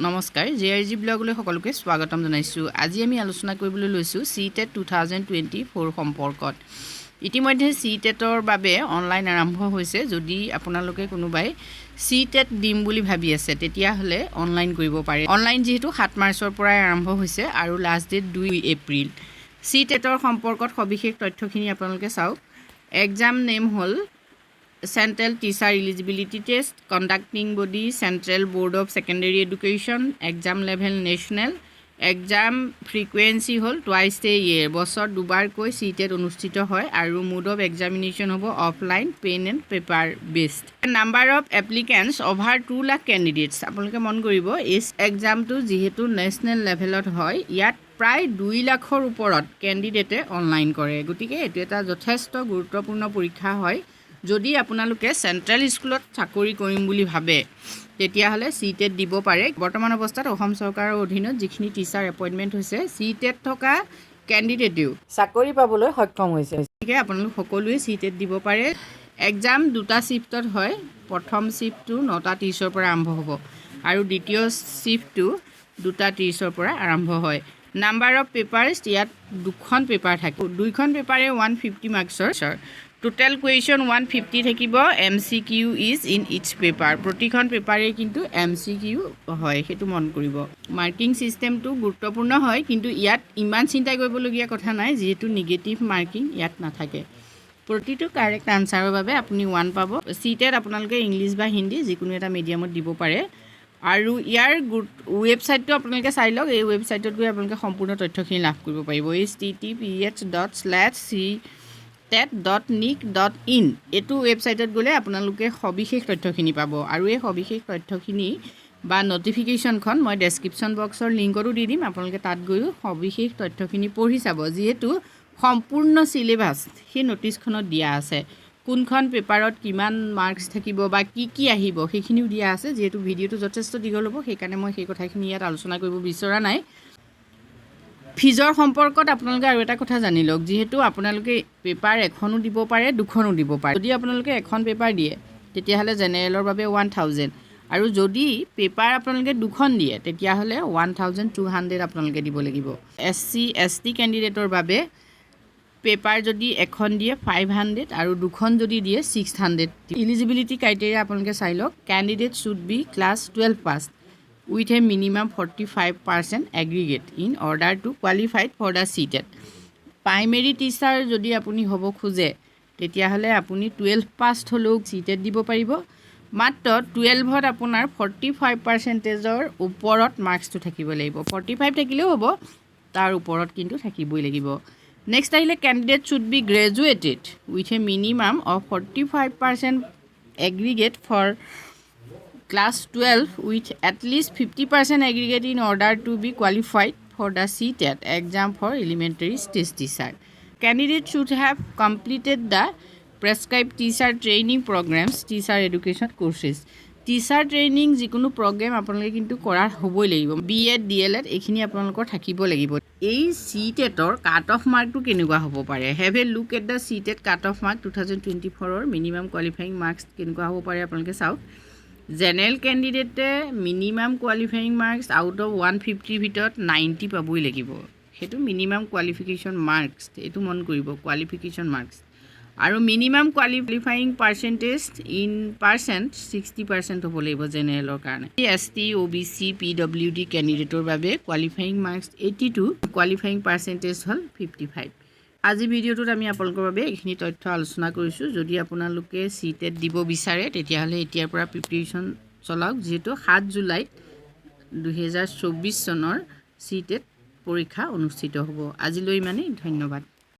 নমস্কাৰ জেআৰজি ব্লগলৈ সকলোকে স্বাগতম জনাইছোঁ। আজি আমি আলোচনা কৰিবলৈ লৈছোঁ CTET 2024 সম্পৰ্কত। ইতিমধ্যে CTETৰ বাবে অনলাইন আৰম্ভ হৈছে। যদি আপোনালোকে কোনোবাই CTET দিম বুলি ভাবি আছে তেতিয়াহ'লে অনলাইন কৰিব পাৰে। অনলাইন যেহেতু 7 মাৰ্চৰ পৰাই আৰম্ভ হৈছে আৰু লাষ্ট ডেট 2 এপ্ৰিল। CTETৰ সম্পৰ্কত সবিশেষ তথ্যখিনি আপোনালোকে চাওক। এক্সাম নেম হ'ল Central Teacher Eligibility Test, Conducting Body, Central Board of Secondary Education, Exam Level National, Exam Frequency হ'ল twice a year, বছৰ দুবাৰকৈ CTET অনুষ্ঠিত হয় আৰু Mode of Examination হ'ব offline, pen and paper based. Number of applicants over 2 lakh candidates, আপোনালোকে মন কৰিব এই এক্সামটো যিহেতু নেশ্যনেল লেভেলত হয় ইয়াত প্ৰায় 2 লাখৰ ওপৰত কেণ্ডিডেটে অনলাইন কৰে। গতিকে এইটো এটা যথেষ্ট গুৰুত্বপূৰ্ণ পৰীক্ষা হয়। যদি আপোনালোকে চেণ্ট্ৰেল স্কুলত চাকৰি কৰিম বুলি ভাবে তেতিয়াহ'লে CTET দিব পাৰে। বৰ্তমান অৱস্থাত অসম চৰকাৰৰ অধীনত যিখিনি টিচাৰ এপইণ্টমেণ্ট হৈছে CTET থকা কেণ্ডিডেটেও চাকৰি পাবলৈ সক্ষম হৈছে। গতিকে আপোনালোক সকলোৱে CTET দিব পাৰে। এক্সাম দুটা শিফ্টত হয়। প্ৰথম শিফ্টটো 9:30ৰ পৰা আৰম্ভ হ'ব আৰু দ্বিতীয় শিফ্টটো 2:30ৰ পৰা আৰম্ভ হয়। নাম্বাৰ অফ পেপাৰ্ছ ইয়াত 2খন পেপাৰ থাকে। 2খন পেপাৰে 150 মাৰ্কছৰ। টোটেল কুৱেশ্যন 150 থাকিব। MCQ is in each paper. প্ৰতিখন পেপাৰে কিন্তু MCQ হয়, সেইটো মন কৰিব। মাৰ্কিং ছিষ্টেমটো গুৰুত্বপূৰ্ণ হয়, কিন্তু ইয়াত ইমান চিন্তা কৰিবলগীয়া কথা নাই যিহেতু নিগেটিভ মাৰ্কিং ইয়াত নাথাকে। প্ৰতিটো কাৰেক্ট আনচাৰৰ বাবে আপুনি 1 পাব। CTET আপোনালোকে ইংলিছ বা হিন্দী যিকোনো এটা মিডিয়ামত দিব পাৰে আৰু ইয়াৰ ৱেবছাইটটো আপোনালোকে চাই লওক। এই ৱেবছাইটত গৈ আপোনালোকে সম্পূৰ্ণ তথ্যখিনি লাভ কৰিব পাৰিব। https://cetet.nic.in এইটো ৱেবছাইটত গ'লে আপোনালোকে সবিশেষ তথ্যখিনি পাব আৰু এই সবিশেষ তথ্যখিনি বা ন'টিফিকেশ্যনখন মই ডেছক্ৰিপশ্যন বক্সৰ লিংকতো দি দিম। আপোনালোকে তাত গৈও সবিশেষ তথ্যখিনি পঢ়ি চাব, যিহেতু সম্পূৰ্ণ চিলেবাছ সেই ন'টিছখনত দিয়া আছে। কোনখন পেপাৰত কিমান মাৰ্কছ থাকিব বা কি আহিব সেইখিনিও দিয়া আছে। যিহেতু ভিডিঅ'টো যথেষ্ট দীঘল হ'ব সেইকাৰণে মই সেই কথাখিনি ইয়াত আলোচনা কৰিব বিচৰা নাই। ফিজৰ সম্পৰ্কত আপোনালোকে আৰু এটা কথা জানি লওক, যিহেতু আপোনালোকে পেপাৰ এখনো দিব পাৰে 2খনো দিব পাৰে। যদি আপোনালোকে এখন পেপাৰ দিয়ে তেতিয়াহ'লে জেনেৰেলৰ বাবে 1000 আৰু যদি পেপাৰ আপোনালোকে 2খন দিয়ে তেতিয়াহ'লে 1200 আপোনালোকে দিব লাগিব। SC ST কেণ্ডিডেটৰ বাবে পেপাৰ যদি এখন দিয়ে 500 আৰু 2খন যদি দিয়ে 600। ইলিজিবিলিটি ক্ৰাইটেৰিয়া আপোনালোকে চাই লওক। Candidate should be class 12 pass with a minimum 45% aggregate in order to qualify for the CTET. Primary teacher যদি আপুনি হ'ব খোজে তেতিয়াহ'লে আপুনি 12 পাছ হ'লেও CTET দিব পাৰিব। মাত্ৰ 12ত আপোনাৰ 45%ৰ ওপৰত মাৰ্কছটো থাকিব লাগিব। 45 থাকিলেও হ'ব, তাৰ ওপৰত কিন্তু থাকিবই লাগিব। নেক্সট আহিলে candidate should be graduated with a minimum of 45% aggregate for Class 12 with at least 50% aggregate in order to be qualified for the CTET exam for elementary stage teacher. Candidate should have completed the prescribed teacher training programs, teacher education courses. Teacher training যিকোনো programme আপোনালোকে কিন্তু কৰাৰ হ'বই লাগিব। BEd DLEd এইখিনি আপোনালোকৰ থাকিব লাগিব। এই CTETৰ কাট অফ মাৰ্কটো কেনেকুৱা হ'ব পাৰে? Have a look at the CTET cut off mark 2024ৰ মিনিমাম কোৱালিফাইং মাৰ্কছ কেনেকুৱা হ'ব পাৰে আপোনালোকে চাওক। জেনেৰেল কেণ্ডিডেটে minimum qualifying marks out of 150 ভিতৰত 90 পাবই লাগিব। সেইটো মিনিমাম কোৱালিফিকেশ্যন মাৰ্কছ, এইটো মন কৰিব, কোৱালিফিকেশ্যন মাৰ্কছ। আৰু minimum qualifying percentage in percent 60% হ'ব লাগিব জেনেৰেলৰ কাৰণে। ST OBC PWD কেণ্ডিডেটৰ বাবে কোৱালিফাইং মাৰ্কছ 82, কোৱালিফাইং পাৰ্চেণ্টেজ হ'ল 55। আজি ভিডিঅ'টোত আমি আপোনালোকৰ বাবে এইখিনি তথ্য আলোচনা কৰিছোঁ। যদি আপোনালোকে CTET দিব বিচাৰে তেতিয়াহ'লে এতিয়াৰ পৰা প্ৰিপেৰেশ্যন চলাওক, যিহেতু 7 জুলাইত 2024 চনৰ CTET পৰীক্ষা অনুষ্ঠিত হ'ব। আজিলৈ ইমানেই, ধন্যবাদ।